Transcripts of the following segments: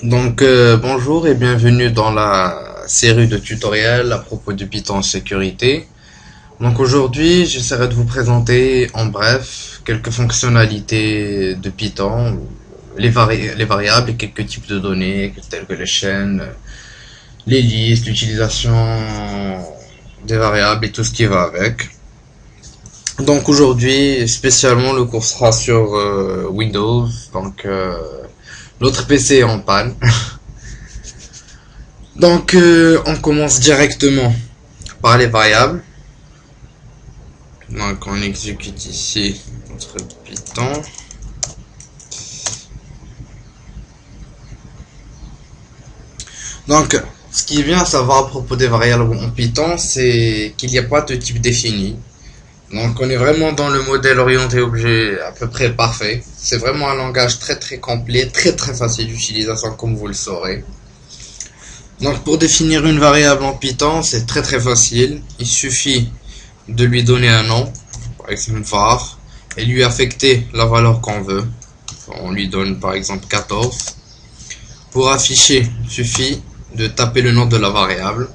Bonjour et bienvenue dans la série de tutoriels à propos du Python en sécurité. Donc aujourd'hui, j'essaierai de vous présenter en bref quelques fonctionnalités de Python, les variables et quelques types de données tels que les chaînes, les listes, l'utilisation des variables et tout ce qui va avec. Donc aujourd'hui, spécialement, le cours sera sur Windows. L'autre PC est en panne. On commence directement par les variables. Donc, on exécute ici notre Python. Donc, ce qui est bien à savoir à propos des variables en Python, c'est qu'il n'y a pas de type défini. Donc, on est vraiment dans le modèle orienté objet à peu près parfait. C'est vraiment un langage très très complet, très très facile d'utilisation comme vous le saurez. Donc, pour définir une variable en Python, c'est très très facile. Il suffit de lui donner un nom, par exemple var, et lui affecter la valeur qu'on veut. On lui donne par exemple 14. Pour afficher, il suffit de taper le nom de la variable.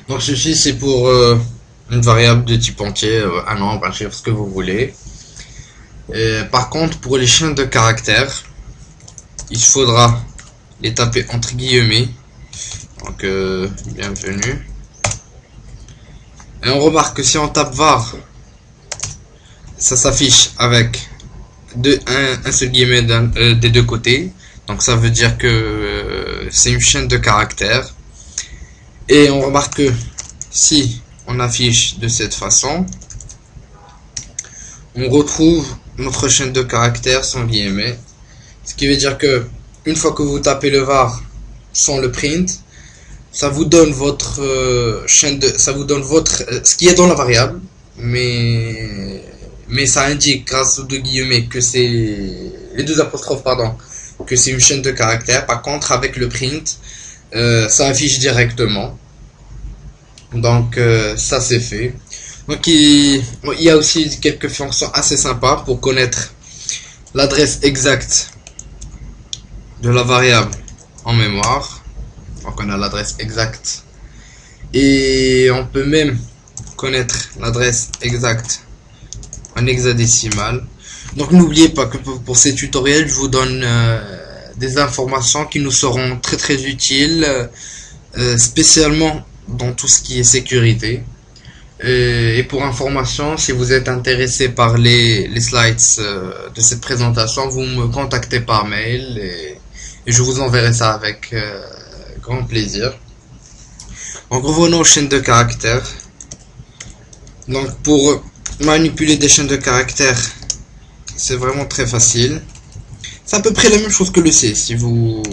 Donc ceci c'est pour une variable de type entier, un nombre, un chiffre, ce que vous voulez. Par contre, pour les chaînes de caractères, il faudra les taper entre guillemets. Donc bienvenue. Et on remarque que si on tape var, ça s'affiche avec un seul guillemet des deux côtés. Donc ça veut dire que c'est une chaîne de caractères. Et on remarque que si on affiche de cette façon, on retrouve notre chaîne de caractères sans guillemets. Ce qui veut dire que une fois que vous tapez le var sans le print, ça vous donne votre ça vous donne votre ce qui est dans la variable, mais ça indique grâce aux deux guillemets que c'est les deux apostrophes pardon, que c'est une chaîne de caractères. Par contre, avec le print, ça affiche directement. Donc ça c'est fait. Donc il y a aussi quelques fonctions assez sympas pour connaître l'adresse exacte de la variable en mémoire. Donc on a l'adresse exacte et on peut même connaître l'adresse exacte en hexadécimal. Donc n'oubliez pas que pour ces tutoriels je vous donne des informations qui nous seront très très utiles, spécialement dans tout ce qui est sécurité. Et pour information, si vous êtes intéressé par les slides de cette présentation, vous me contactez par mail et je vous enverrai ça avec grand plaisir. Donc revenons aux chaînes de caractères. Donc pour manipuler des chaînes de caractères, c'est vraiment très facile. C'est à peu près la même chose que le C. Si vous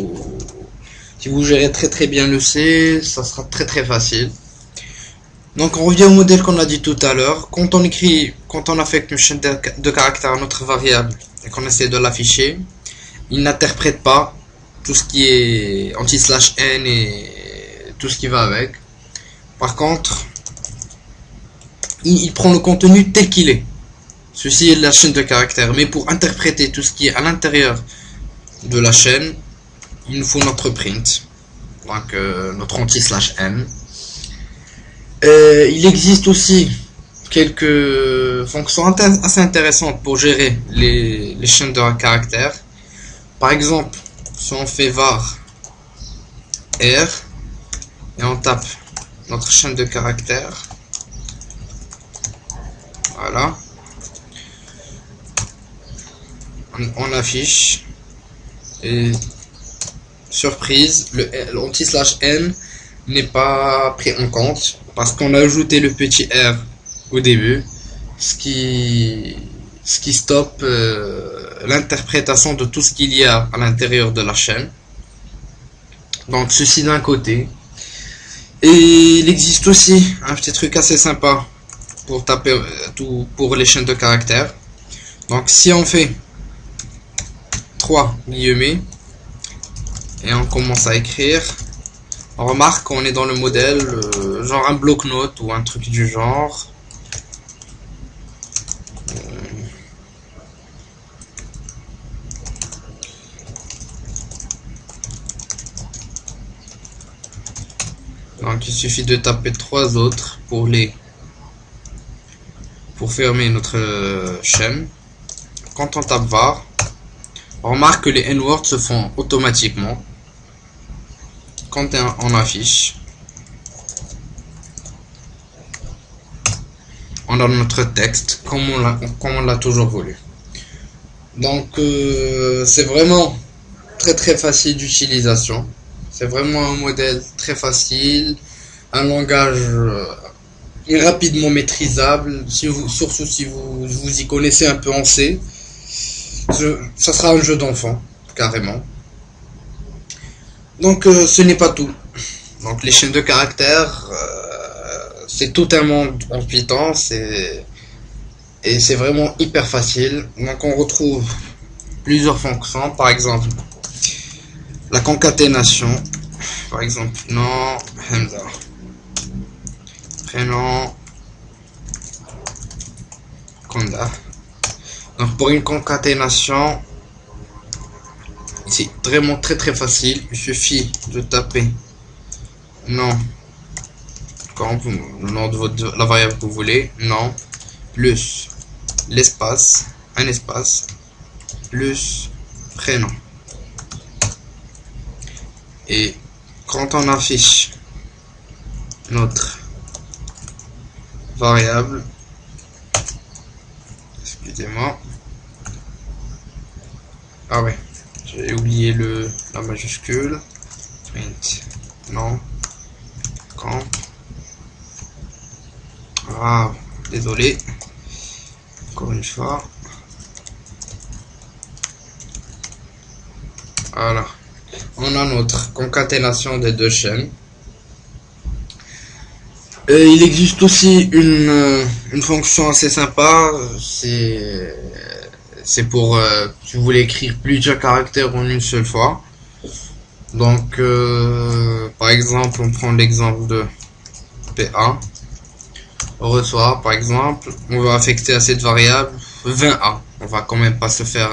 gérez très très bien le C, ça sera très très facile. Donc on revient au modèle qu'on a dit tout à l'heure. Quand on affecte une chaîne de caractères à notre variable et qu'on essaie de l'afficher, il n'interprète pas tout ce qui est anti/n et tout ce qui va avec. Par contre, il prend le contenu tel qu'il est. Ceci est la chaîne de caractères. Mais pour interpréter tout ce qui est à l'intérieur de la chaîne, il nous faut notre print. Donc notre anti/n. Il existe aussi quelques fonctions assez intéressantes pour gérer les chaînes de caractères. Par exemple, si on fait var r et on tape notre chaîne de caractères, voilà, on affiche et surprise, l'anti/n n'est pas pris en compte parce qu'on a ajouté le petit r au début, ce qui stoppe l'interprétation de tout ce qu'il y a à l'intérieur de la chaîne. Donc ceci d'un côté. Et il existe aussi un petit truc assez sympa pour taper pour les chaînes de caractères. Donc si on fait 3 guillemets et on commence à écrire, on remarque qu'on est dans le modèle genre un bloc-notes ou un truc du genre. Donc il suffit de taper 3 autres pour fermer notre chaîne. Quand on tape var, on remarque que les n-words se font automatiquement quand on affiche. On a notre texte comme on l'a toujours voulu. Donc c'est vraiment très facile d'utilisation. C'est vraiment un modèle très facile, un langage rapidement maîtrisable, surtout si vous y connaissez un peu en C. Ça sera un jeu d'enfant, carrément. Donc ce n'est pas tout. Donc les chaînes de caractères, c'est tout un monde en Python, et c'est vraiment hyper facile. Donc on retrouve plusieurs fonctions, par exemple la concaténation, par exemple nom, Hamza, prénom, Konda. Donc pour une concaténation, c'est vraiment très facile. Il suffit de taper nom, le nom de la variable que vous voulez, nom, plus l'espace, un espace, plus prénom. Et quand on affiche notre variable, excusez-moi, ah ouais, j'ai oublié la majuscule, print, non, quand, ah, désolé, encore une fois, voilà, on a notre concaténation des deux chaînes. Il existe aussi une fonction assez sympa, c'est pour si vous voulez écrire plusieurs caractères en une seule fois. Donc par exemple, on prend l'exemple de PA. On reçoit par exemple, on va affecter à cette variable 20A. On va quand même pas se faire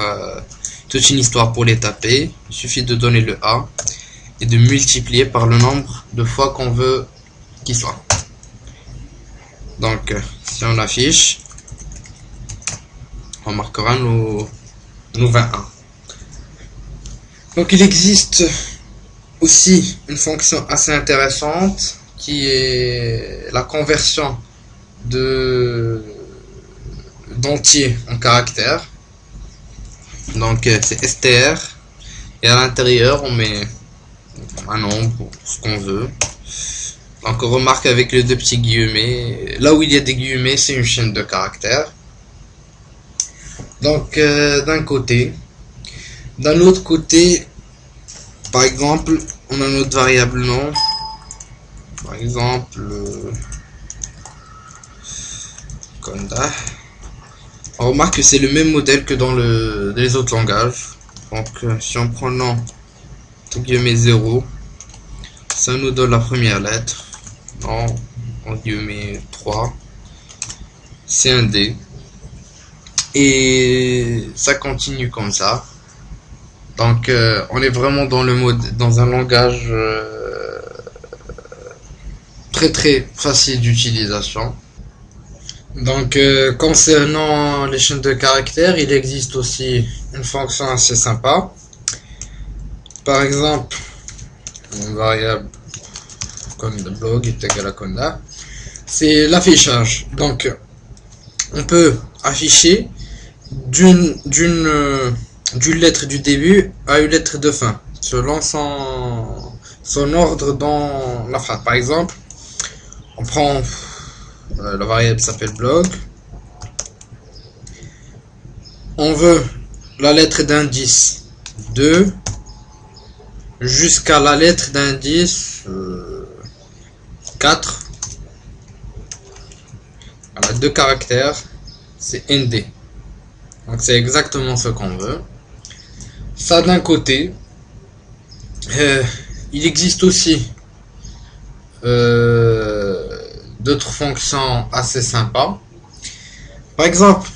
toute une histoire pour les taper. Il suffit de donner le A et de multiplier par le nombre de fois qu'on veut qu'il soit. Donc si on affiche, on marquera nos 21. Donc il existe aussi une fonction assez intéressante qui est la conversion d'entier en caractère. Donc c'est str, et à l'intérieur on met un nombre, ce qu'on veut. Donc on remarque avec les deux petits guillemets, là où il y a des guillemets, c'est une chaîne de caractères. Donc d'un côté, d'un autre côté, par exemple, on a notre variable nom, par exemple Konda. On remarque que c'est le même modèle que dans les autres langages. Donc si on prend nom entre guillemets 0, ça nous donne la première lettre. Non, en guillemets 3, c'est un D, et ça continue comme ça. Donc on est vraiment dans un langage très facile d'utilisation. Donc concernant les chaînes de caractères, il existe aussi une fonction assez sympa. Par exemple, une variable conda blog est égal à conda, c'est l'affichage. Donc on peut afficher d'une lettre du début à une lettre de fin selon son ordre dans la phrase. Par exemple, on prend la variable s'appelle blog, on veut la lettre d'indice 2 jusqu'à la lettre d'indice 4. On a deux caractères, c'est ND. Donc c'est exactement ce qu'on veut. Ça d'un côté. Il existe aussi d'autres fonctions assez sympas. Par exemple,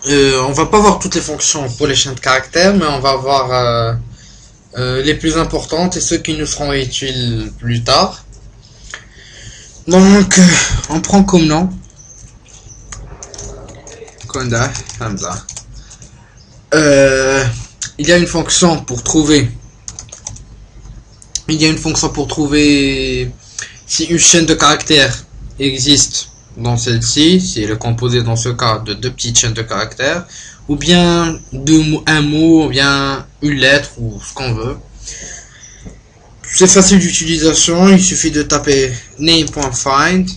on va pas voir toutes les fonctions pour les chaînes de caractères, mais on va voir les plus importantes et ceux qui nous seront utiles plus tard. Donc, on prend comme nom Konda Hamza. Il y a une fonction pour trouver. Il y a une fonction pour trouver si une chaîne de caractères existe dans celle-ci, si elle est composée dans ce cas de deux petites chaînes de caractères, ou bien un mot, ou bien une lettre, ou ce qu'on veut. C'est facile d'utilisation, il suffit de taper name.find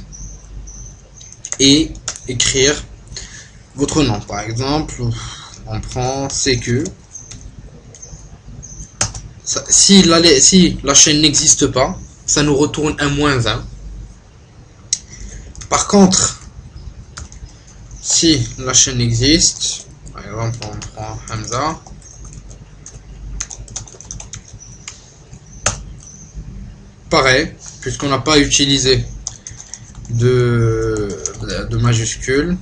et écrire votre nom. Par exemple, on prend CQ. Si la chaîne n'existe pas, ça nous retourne un -1. Par contre, si la chaîne existe, par exemple on prend Hamza, pareil, puisqu'on n'a pas utilisé de majuscule,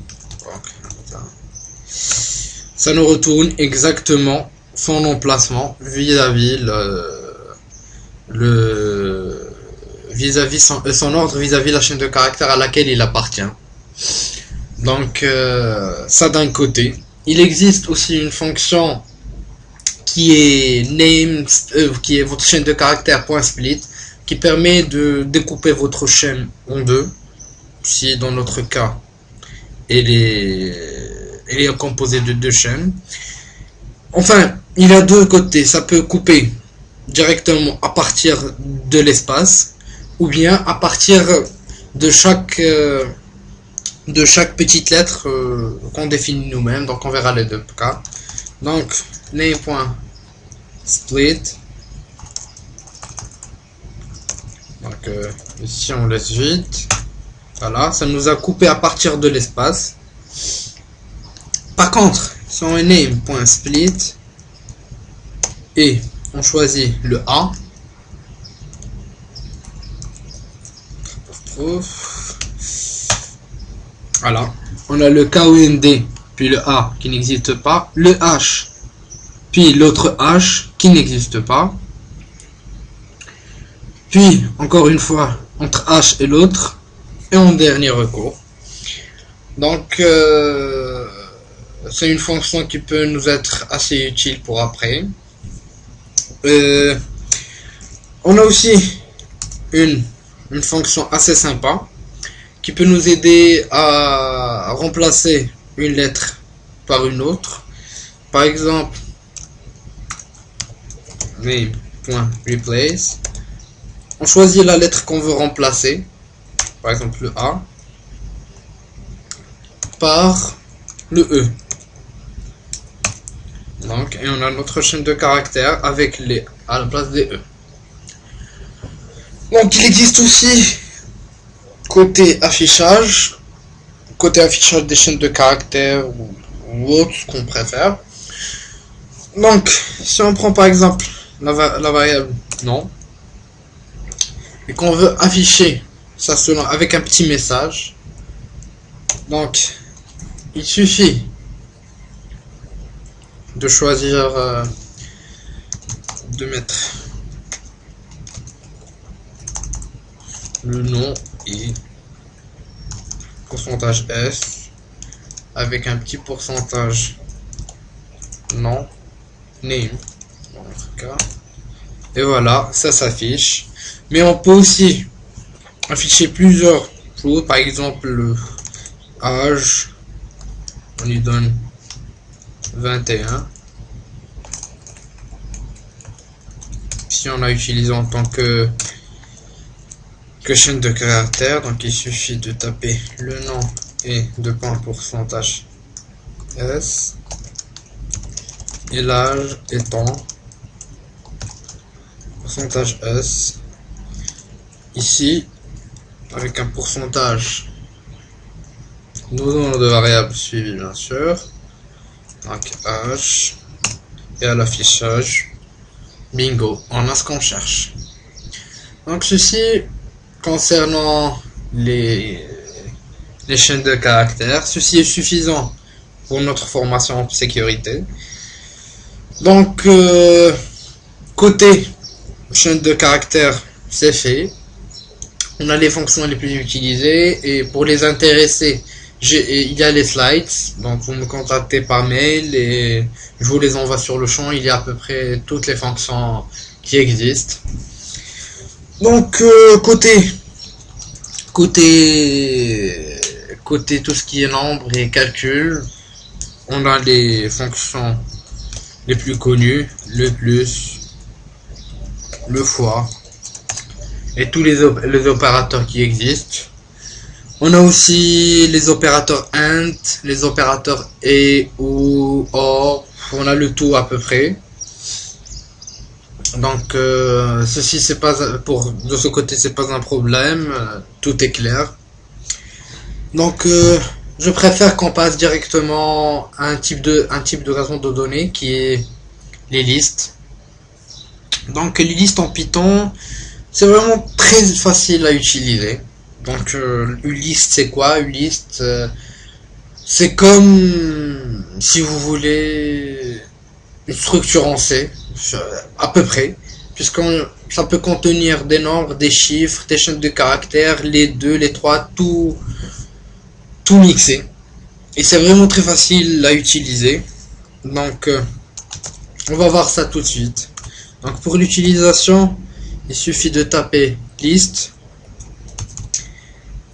ça nous retourne exactement son emplacement vis-à-vis son ordre vis-à-vis la chaîne de caractères à laquelle il appartient. Donc ça d'un côté. Il existe aussi une fonction qui est name, qui est votre chaîne de caractères .split, qui permet de découper votre chaîne en deux, si dans notre cas elle est composée de deux chaînes. Enfin, il y a deux côtés. Ça peut couper directement à partir de l'espace, ou bien à partir de chaque petite lettre qu'on définit nous-mêmes. Donc on verra les deux cas. Donc name.split. Donc ici on laisse vide. Voilà, ça nous a coupé à partir de l'espace. Par contre, si on est name.split et on choisit le A, voilà, on a le KOND puis le A qui n'existe pas, le H puis l'autre H qui n'existe pas, puis encore une fois entre H et l'autre, et en dernier recours. Donc c'est une fonction qui peut nous être assez utile pour après. On a aussi une fonction assez sympa qui peut nous aider à remplacer une lettre par une autre. Par exemple, name.replace. On choisit la lettre qu'on veut remplacer, par exemple le A, par le E. Donc, et on a notre chaîne de caractères avec les à la place des E. Donc, il existe aussi côté affichage des chaînes de caractères ou autre, ce qu'on préfère. Donc, si on prend par exemple la variable nom et qu'on veut afficher ça selon avec un petit message, donc il suffit de choisir de mettre le nom et pourcentage S avec un petit pourcentage non name dans notre cas, et voilà, ça s'affiche. Mais on peut aussi afficher plusieurs choses, par exemple le âge, on lui donne 21. Si on a utilisé en tant que chaîne de caractères, donc il suffit de taper le nom et de prendre pourcentage S et l'âge étant pourcentage S. Ici, avec un pourcentage, nous avons de variables suivies bien sûr. Donc H, et à l'affichage, bingo, on a ce qu'on cherche. Donc ceci concernant les chaînes de caractères, ceci est suffisant pour notre formation en sécurité. Donc côté chaîne de caractères, c'est fait. On a les fonctions les plus utilisées et pour les intéresser, il y a les slides. Donc vous me contactez par mail et je vous les envoie sur le champ. Il y a à peu près toutes les fonctions qui existent. Donc côté tout ce qui est nombre et calcul, on a les fonctions les plus connues, le plus, le fois et tous les opérateurs qui existent. On a aussi les opérateurs AND, les opérateurs et ou OR, on a le tout à peu près. Donc ceci c'est pas de ce côté c'est pas un problème, tout est clair. Donc je préfère qu'on passe directement à un type de raison de données qui est les listes. Donc les listes en Python, c'est vraiment très facile à utiliser. Donc une liste c'est quoi? Une liste c'est comme si vous voulez une structure en C, à peu près, puisqu'on ça peut contenir des nombres, des chiffres, des chaînes de caractères, les 2, les 3, tout mixé. Et c'est vraiment très facile à utiliser. Donc on va voir ça tout de suite. Donc pour l'utilisation, il suffit de taper liste,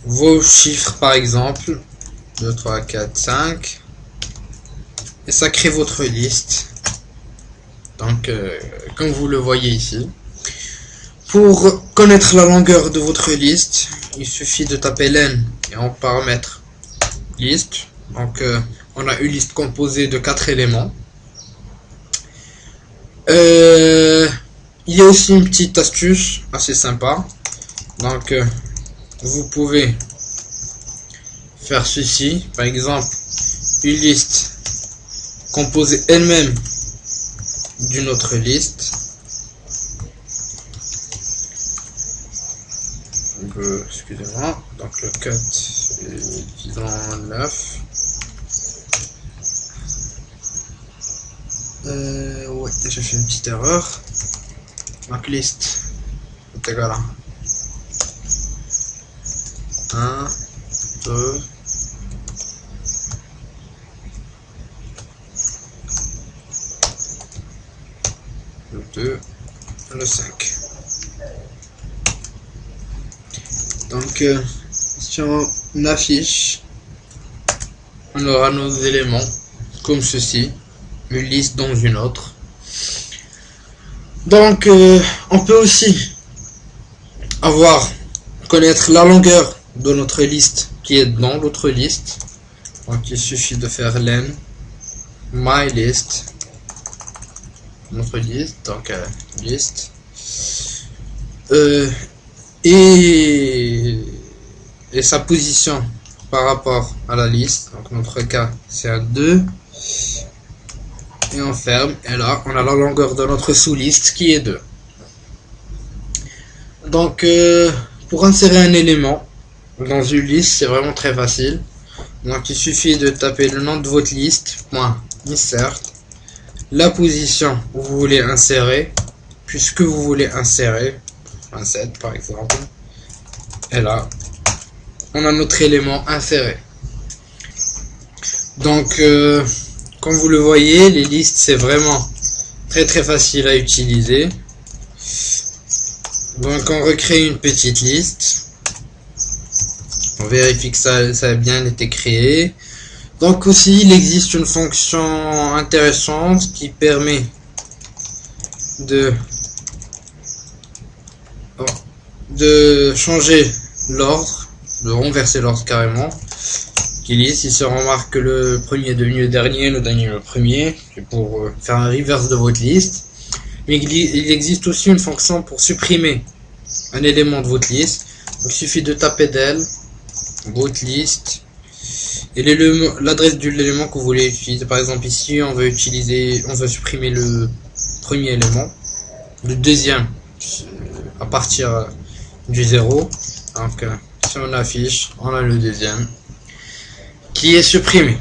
vos chiffres par exemple, 2, 3, 4, 5, et ça crée votre liste. Donc comme vous le voyez ici. Pour connaître la longueur de votre liste, il suffit de taper len et en paramètre liste. Donc on a une liste composée de 4 éléments. Il y a aussi une petite astuce assez sympa. Donc vous pouvez faire ceci, par exemple une liste composée elle-même d'une autre liste. Excusez-moi, donc le cut disons 9. Ouais, j'ai fait une petite erreur. Donc liste est égal à 1, 2, le 2, le 5. Donc si on affiche, on aura nos éléments comme ceci, une liste dans une autre. Donc on peut aussi connaître la longueur de notre liste qui est dans l'autre liste. Donc il suffit de faire len mylist, notre liste, donc liste, et sa position par rapport à la liste. Donc notre cas c'est à 2 et on ferme, et là on a la longueur de notre sous-liste qui est 2. Donc pour insérer un élément dans une liste, c'est vraiment très facile. Donc il suffit de taper le nom de votre liste, .insert, la position où vous voulez insérer, puisque vous voulez insérer, 7 par exemple, et là on a notre élément inséré. Donc comme vous le voyez, les listes c'est vraiment très facile à utiliser. Donc on recrée une petite liste, on vérifie que ça a bien été créé. Donc aussi il existe une fonction intéressante qui permet de changer l'ordre, de renverser l'ordre carrément. Ici se remarque que le premier est devenu le dernier, le dernier le premier, pour faire un reverse de votre liste. Mais il existe aussi une fonction pour supprimer un élément de votre liste. Donc, il suffit de taper del, votre liste, et l'adresse de l'élément que vous voulez utiliser. Par exemple ici on veut supprimer le premier élément, le deuxième à partir du 0. Donc si on affiche, on a le deuxième qui est supprimé.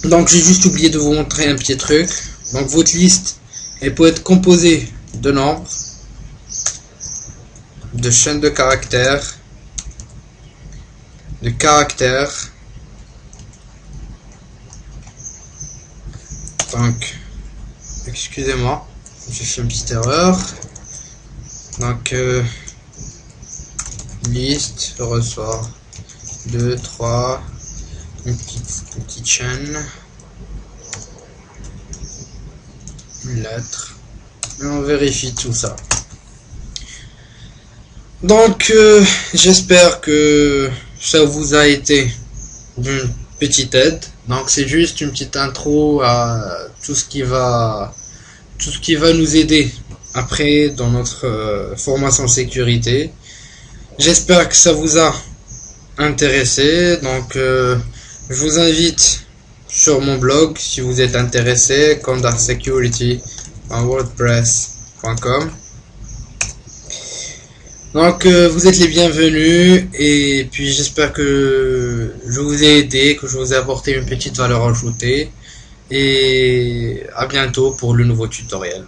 Donc j'ai juste oublié de vous montrer un petit truc. Donc votre liste, elle peut être composée de nombres, de chaînes de caractères de caractères. Donc, excusez-moi, j'ai fait une petite erreur. Donc, liste, ressort 2, 3, une petite chaîne, une lettre, et on vérifie tout ça. Donc, j'espère que ça vous a été d'une petite aide. Donc, c'est juste une petite intro à tout ce qui va nous aider après dans notre formation sécurité. J'espère que ça vous a intéressé. Donc, je vous invite sur mon blog si vous êtes intéressé, condartsecurity.wordpress.com. Donc vous êtes les bienvenus et puis j'espère que je vous ai aidé, que je vous ai apporté une petite valeur ajoutée et à bientôt pour le nouveau tutoriel.